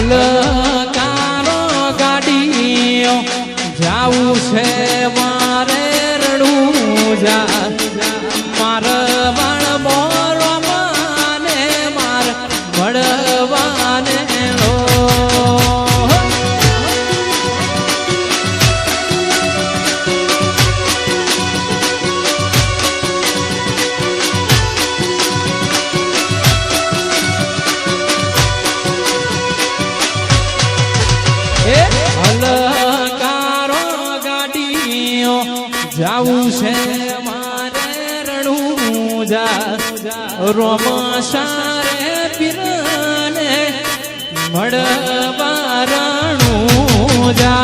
હલકારો ગાડીઓ જાવું છે મારે રડું જા માર વણ બોરવાને માર વડવાને લો હલકારો ગાડીઓ જાવું છે મારે રણું જા રોમસારે પીરને મળવા રણું જા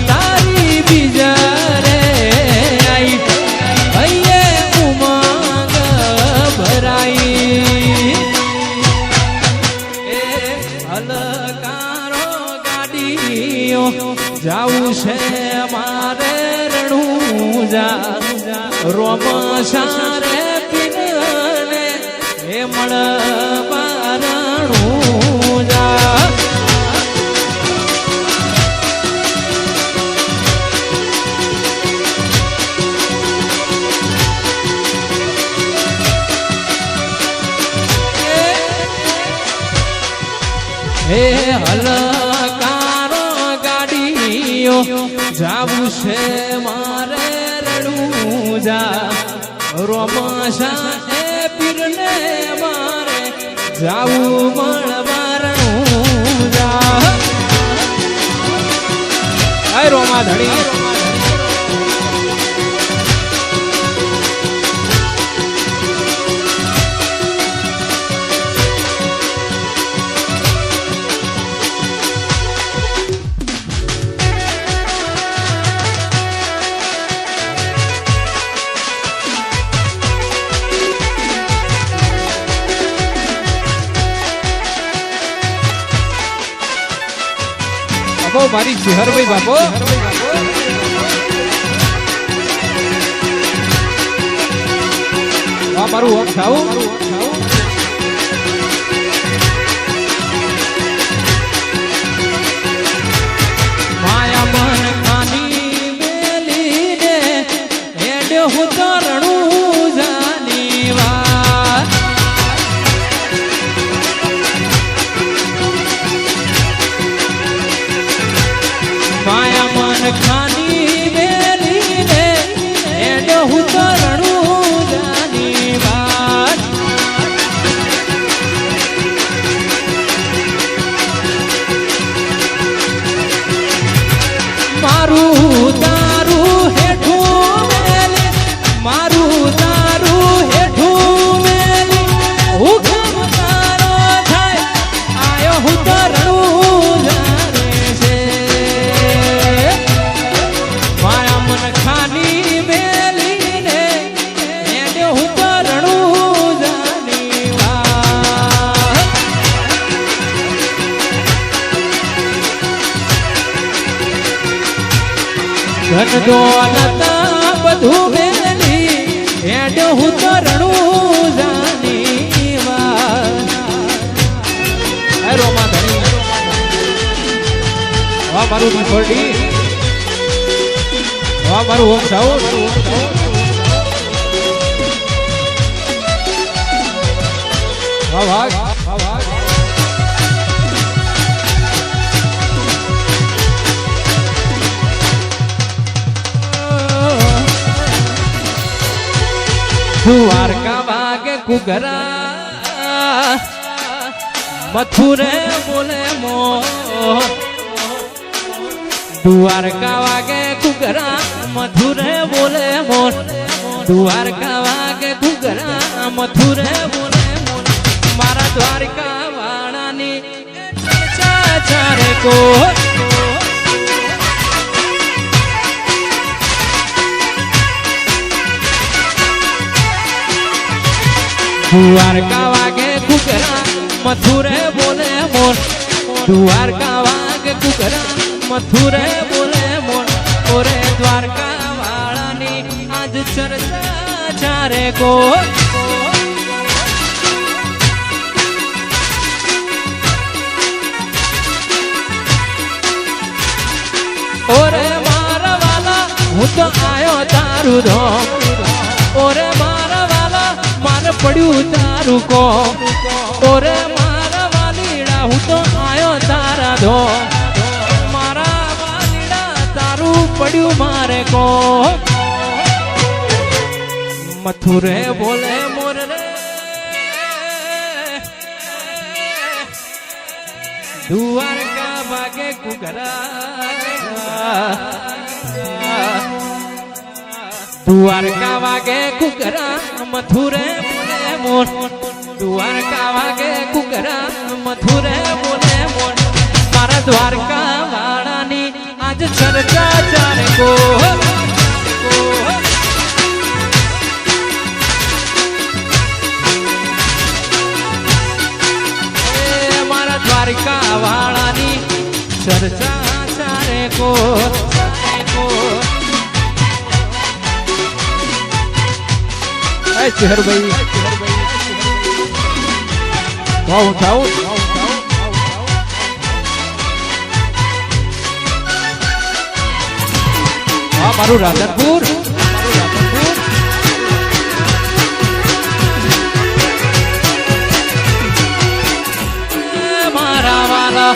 તારી બીજારે આઈ હૈયે ઉમંગ ભરાઈ એ હલકારો ગાડીઓ જાવું છે મારે રણું જા રોમસારે પીરને એ મળવા રણું જા હે હલકારો ગાડીઓ જાવું છે મારે રડું જા રોમસા એ પીરને મારે જાવું મળવા રણું જા હે રોમા ધણી બાપો મારી સિહરભાઈ બાપો મારું ઓમ થાવું માયા મન ખાની મેલી ને હેડ હું તો રણું જાની વા માયા મન ખાની મેલી ને હેડ હું તો રણું જાની વાત મારું તારું હેઠું મેલી મારું તારું હેઠું મેલી હુકમ તારો થાય આયો હું તો રણું જાને છે માયા મન ખાની મેલી ને એને હું તો રણું જાની વાત ધન દોલત બધું મેલી એને હું તો રણું જાની વાત હે રોમા ધણી વાહ મારું નિફોડી વાહ મારું ઓમ થાવું વાહ ભાગ વાહ ભાગ દ્વારકા વાગે કુગરા મથુરે બોલે મો દ્વારકા વાગે કુગરા મથુરે બોલે મોર દ્વારકા વાગે કુગરા મથુરે બોલે મોર મારા દ્વારકા વાળાની ચારે કો દ્વારકા વાગે ઘૂઘરા મથુરે બોલે મોર દ્વારકા વાગે ઘૂઘરા મથુરે બોલે મોર ઓરે દ્વારકા વાળાની આજ ચર્ચા ચારે કો ઓરે મારા વાલા હું તો આયો તારું ધોમ ઓરે મારા વાલા મારે પડ્યું તારું કો ઓરે મારા વાલીડા હું તો આયો તારા ધોમ મારા વાલીડા તારું પડ્યું મારે કો મથુરે બોલે મોર રે દ્વારકા ભાગે ઘૂઘરા દ્વારકા વાગે ઘૂઘરા મથુરે બોલે મોર દ્વારકા વાગે ઘૂઘરા મથુરે બોલે મોર મારા દ્વારકા વાળાની આજ ચર્ચા ચારે કો મારા દ્વારકા વાળાની ચર્ચા ચારે કો ચહેર ભાઈ હા મારું રાધનપુર મારા વાલા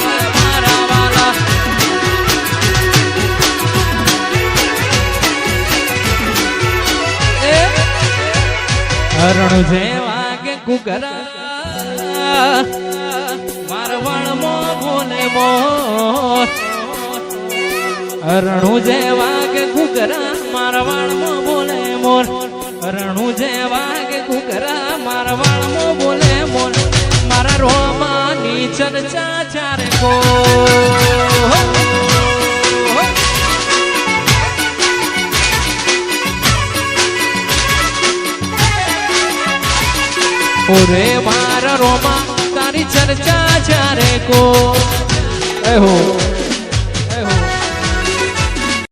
હરણ જેવા કે ઘૂઘરા મારવાડમાં બોલે મોર હરણું જેવા કે ઘૂઘરા મારવાડમાં બોલે મોર હરણું જેવા કે ઘૂઘરા મારવાડમાં બોલે મોર મારા રોમાની ચર્ચા ચારે કો ઓરે મારા રોમા તારી ચર્ચા ચારે કો એ હો